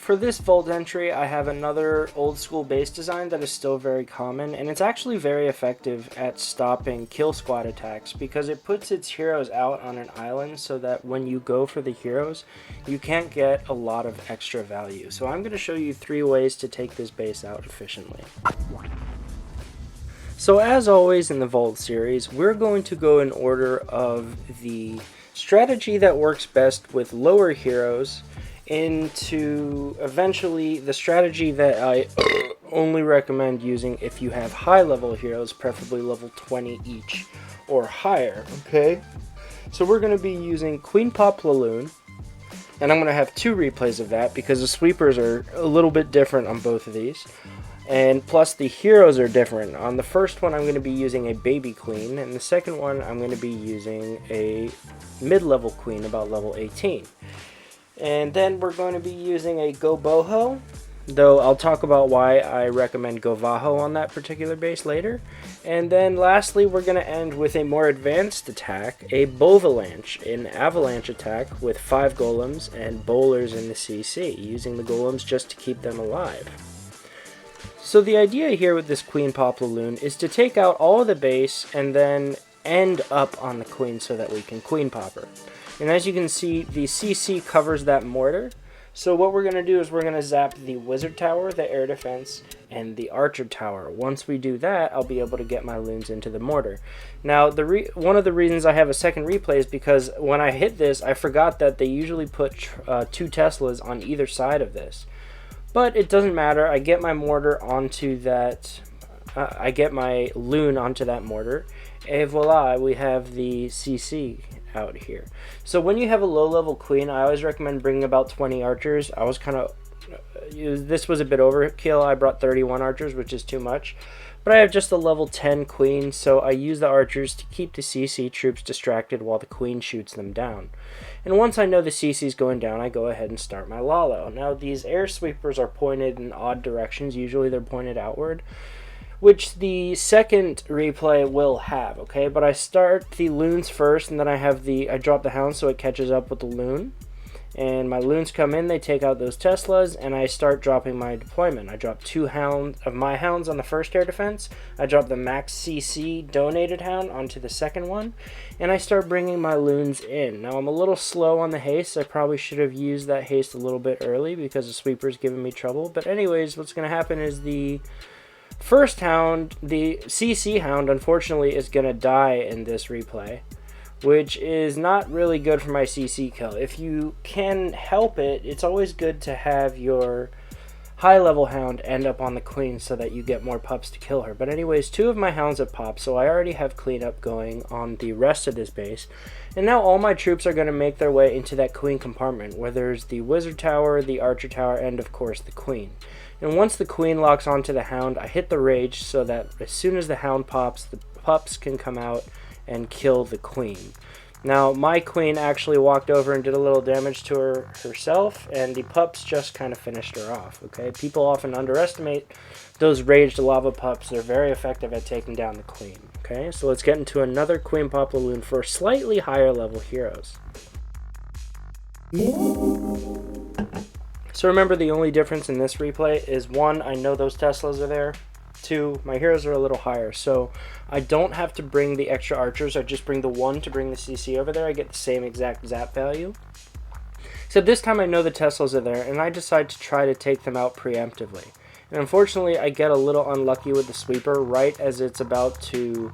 for this vault entry, I have another old school base design that is still very common, and it's actually very effective at stopping kill squad attacks because it puts its heroes out on an island so that when you go for the heroes, you can't get a lot of extra value. So I'm going to show you 3 ways to take this base out efficiently. So as always in the Vault series, we're going to go in order of the strategy that works best with lower heroes into eventually the strategy that I only recommend using if you have high level heroes, preferably level 20 each or higher, okay? So we're going to be using Queen Pop Laloon, and I'm going to have 2 replays of that because the sweepers are a little bit different on both of these. And plus the heroes are different. On the first one I'm going to be using a baby queen, and the second one I'm going to be using a mid-level queen about level 18. And then we're going to be using a GoBoHo, though I'll talk about why I recommend GoBoHo on that particular base later. And then lastly, we're going to end with a more advanced attack, a Bovalanche, an avalanche attack with 5 golems and bowlers in the CC, using the golems just to keep them alive. So the idea here with this Queen Pop Laloon is to take out all of the base and then end up on the queen so that we can queen pop her. And as you can see, the CC covers that mortar. So what we're going to do is we're going to zap the wizard tower, the air defense, and the archer tower. Once we do that, I'll be able to get my loons into the mortar. Now, one of the reasons I have a second replay is because when I hit this, I forgot that they usually put 2 Teslas on either side of this. But it doesn't matter. I get my mortar onto that. I get my loon onto that mortar, and voila, we have the CC out here. So when you have a low-level queen, I always recommend bringing about 20 archers. I was kind of this was a bit overkill. I brought 31 archers, which is too much. But I have just a level 10 queen, so I use the archers to keep the CC troops distracted while the queen shoots them down. And once I know the CC is going down, I go ahead and start my Lalo. Now, these air sweepers are pointed in odd directions. Usually they're pointed outward, which the second replay will have, okay? But I start the loons first, and then I drop the hound so it catches up with the loon. And my loons come in, they take out those Teslas, and I start dropping my deployment. I drop 2 of my hounds on the first air defense. I drop the max CC donated hound onto the second one, and I start bringing my loons in. Now, I'm a little slow on the haste. I probably should have used that haste a little bit early because the sweeper's giving me trouble. But anyways, what's going to happen is the first hound, the CC hound, unfortunately, is going to die in this replay, which is not really good for my CC kill. If you can help it, it's always good to have your high-level hound end up on the queen so that you get more pups to kill her. But anyways, 2 of my hounds have popped, so I already have cleanup going on the rest of this base. And now all my troops are going to make their way into that queen compartment, where there's the wizard tower, the archer tower, and of course the queen. And once the queen locks onto the hound, I hit the rage so that as soon as the hound pops, the pups can come out and kill the queen. Now, my queen actually walked over and did a little damage to herself, and the pups just kind of finished her off, okay? People often underestimate those raged lava pups. They're very effective at taking down the queen, okay? So let's get into another Queen Pop Laloon for slightly higher level heroes. So remember, the only difference in this replay is 1, I know those Teslas are there. 2, my heroes are a little higher, so I don't have to bring the extra archers. I just bring the 1 to bring the CC over there. I get the same exact zap value. So this time I know the Teslas are there, and I decide to try to take them out preemptively. And unfortunately, I get a little unlucky with the sweeper right as it's about to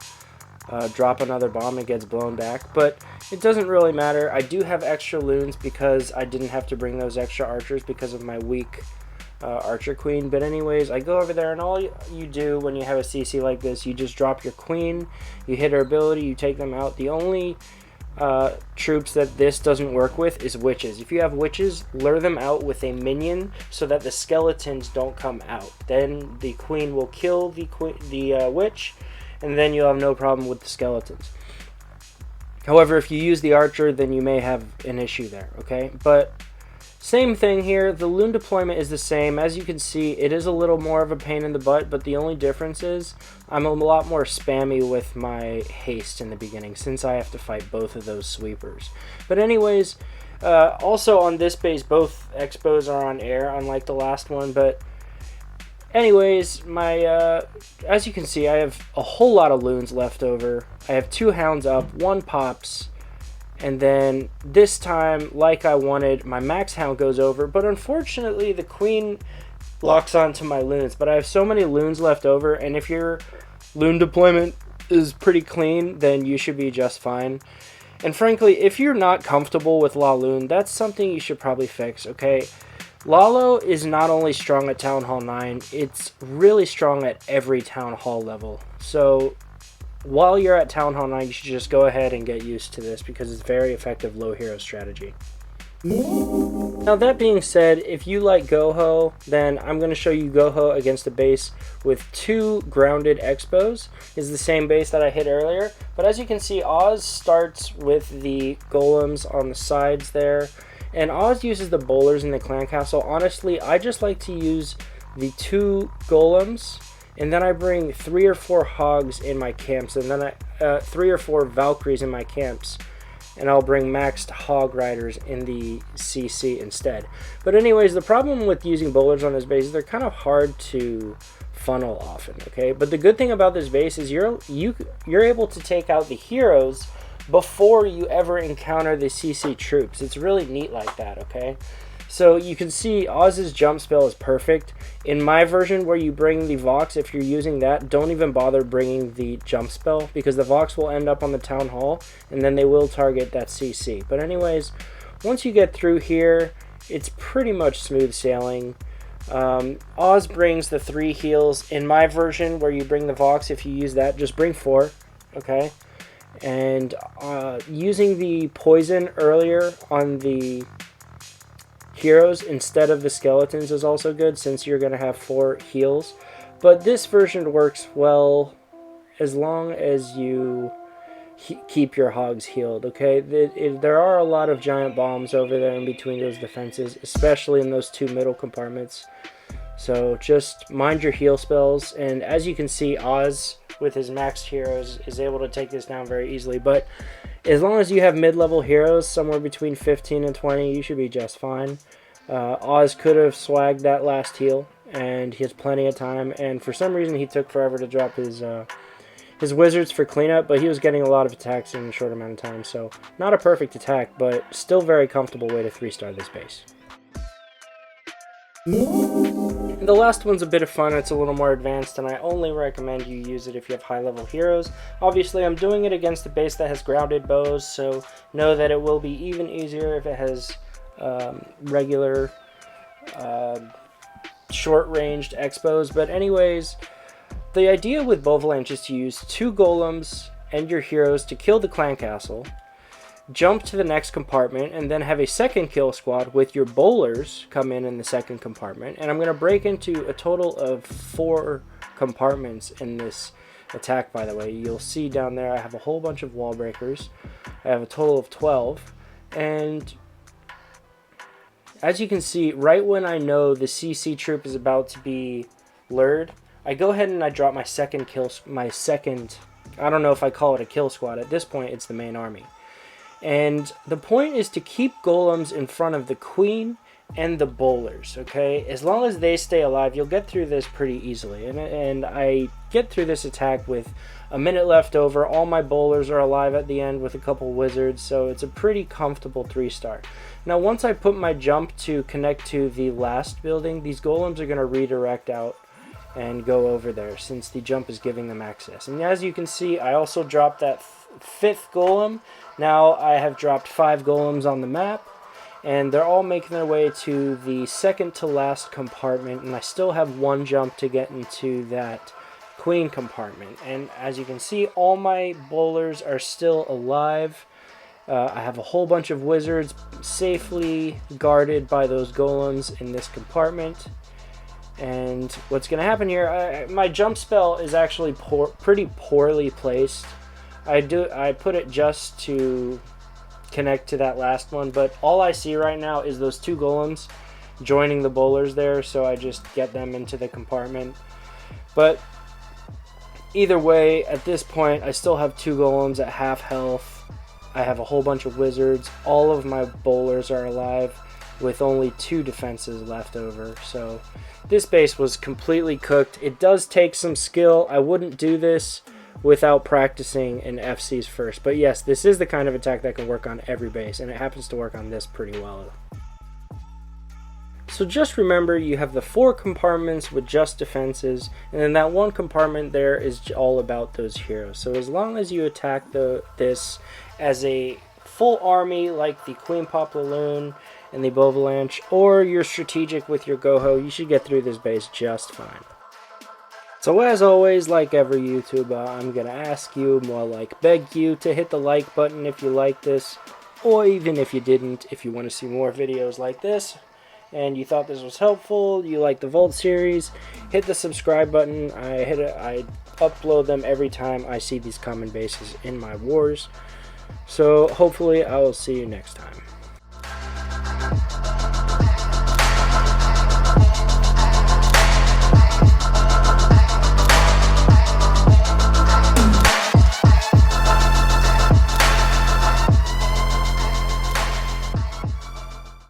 drop another bomb. It gets blown back, but it doesn't really matter. I do have extra loons because I didn't have to bring those extra archers because of my weak archer queen. But anyways, I go over there, and all you do when you have a CC like this, you just drop your queen, you hit her ability, you take them out. The only troops that this doesn't work with is witches. If you have witches, lure them out with a minion so that the skeletons don't come out. Then the queen will kill the witch, and then you'll have no problem with the skeletons. However, if you use the archer, then you may have an issue there, okay? But same thing here, the loon deployment is the same. As you can see, it is a little more of a pain in the butt, but the only difference is I'm a lot more spammy with my haste in the beginning since I have to fight both of those sweepers. But anyways, Also on this base, both expos are on air, unlike the last one. But anyways, as you can see, I have a whole lot of loons left over. I have 2 hounds up, 1 pops, and then this time, like I wanted, my max hound goes over. But unfortunately, the queen locks onto my loons. But I have so many loons left over, and if your loon deployment is pretty clean, then you should be just fine. And frankly, if you're not comfortable with Laloon, that's something you should probably fix, okay? Lalo is not only strong at Town Hall 9, it's really strong at every Town Hall level. So while you're at Town Hall 9, you should just go ahead and get used to this because it's very effective low hero strategy. Now that being said, if you like GoHo, then I'm going to show you GoHo against a base with 2 grounded expos. It's the same base that I hit earlier, but as you can see, Oz starts with the golems on the sides there, and Oz uses the bowlers in the clan castle. Honestly, I just like to use the 2 golems, and then I bring 3 or 4 hogs in my camps, and then 3 or 4 Valkyries in my camps. And I'll bring maxed hog riders in the CC instead. But anyways, the problem with using bowlers on this base is they're kind of hard to funnel often, okay? But the good thing about this base is you're able to take out the heroes before you ever encounter the CC troops. It's really neat like that, okay? So you can see Oz's jump spell is perfect. In my version where you bring the Vox, if you're using that, don't even bother bringing the jump spell because the Vox will end up on the Town Hall and then they will target that CC. But anyways, once you get through here, it's pretty much smooth sailing. Oz brings the 3 heals. In my version where you bring the Vox, if you use that, just bring 4, okay? And using the poison earlier on the heroes instead of the skeletons is also good since you're going to have 4 heals. But this version works well as long as you keep your hogs healed, okay? There are a lot of giant bombs over there in between those defenses, especially in those 2 middle compartments. So just mind your heal spells, and as you can see, Oz with his maxed heroes is able to take this down very easily. But as long as you have mid-level heroes, somewhere between 15 and 20, you should be just fine. Oz could have swagged that last heal, and he has plenty of time. And for some reason, he took forever to drop his wizards for cleanup, but he was getting a lot of attacks in a short amount of time. So not a perfect attack, but still very comfortable way to 3-star this base. And the last one's a bit of fun. It's a little more advanced, and I only recommend you use it if you have high-level heroes. Obviously, I'm doing it against a base that has grounded bows, so know that it will be even easier if it has regular short-ranged expos. But anyways, the idea with Bovalanche is to use 2 golems and your heroes to kill the clan castle, jump to the next compartment, and then have a second kill squad with your bowlers come in the second compartment. And I'm going to break into a total of 4 compartments in this attack, by the way. You'll see down there I have a whole bunch of wall breakers. I have a total of 12. And as you can see, right when I know the CC troop is about to be lured, I go ahead and I drop my second, I don't know if I call it a kill squad. At this point, it's the main army. And the point is to keep golems in front of the queen and the bowlers, okay? As long as they stay alive, you'll get through this pretty easily. And I get through this attack with a minute left over. All my bowlers are alive at the end with a couple wizards, so it's a pretty comfortable 3-star. Now, once I put my jump to connect to the last building, these golems are going to redirect out and go over there since the jump is giving them access. And as you can see, I also dropped that 5th golem. Now I have dropped 5 golems on the map, and they're all making their way to the second to last compartment, and I still have 1 jump to get into that queen compartment. And as you can see, all my bowlers are still alive. I have a whole bunch of wizards safely guarded by those golems in this compartment. And what's going to happen here, my jump spell is actually pretty poorly placed. I put it just to connect to that last one, but all I see right now is those 2 golems joining the bowlers there, so I just get them into the compartment. But either way, at this point, I still have 2 golems at half health. I have a whole bunch of wizards. All of my bowlers are alive with only 2 defenses left over. So this base was completely cooked. It does take some skill. I wouldn't do this without practicing in FCs first. But yes, this is the kind of attack that can work on every base, and it happens to work on this pretty well. So just remember, you have the 4 compartments with just defenses, and then that 1 compartment there is all about those heroes. So as long as you attack this as a full army like the Queen Poplaloon and the Bovalanche, or you're strategic with your GoHo, you should get through this base just fine. So as always, like every YouTuber, I'm going to ask you, more like beg you, to hit the like button if you like this, or even if you didn't, if you want to see more videos like this, and you thought this was helpful, you like the Vault series, hit the subscribe button. I upload them every time I see these common bases in my wars. So hopefully I will see you next time.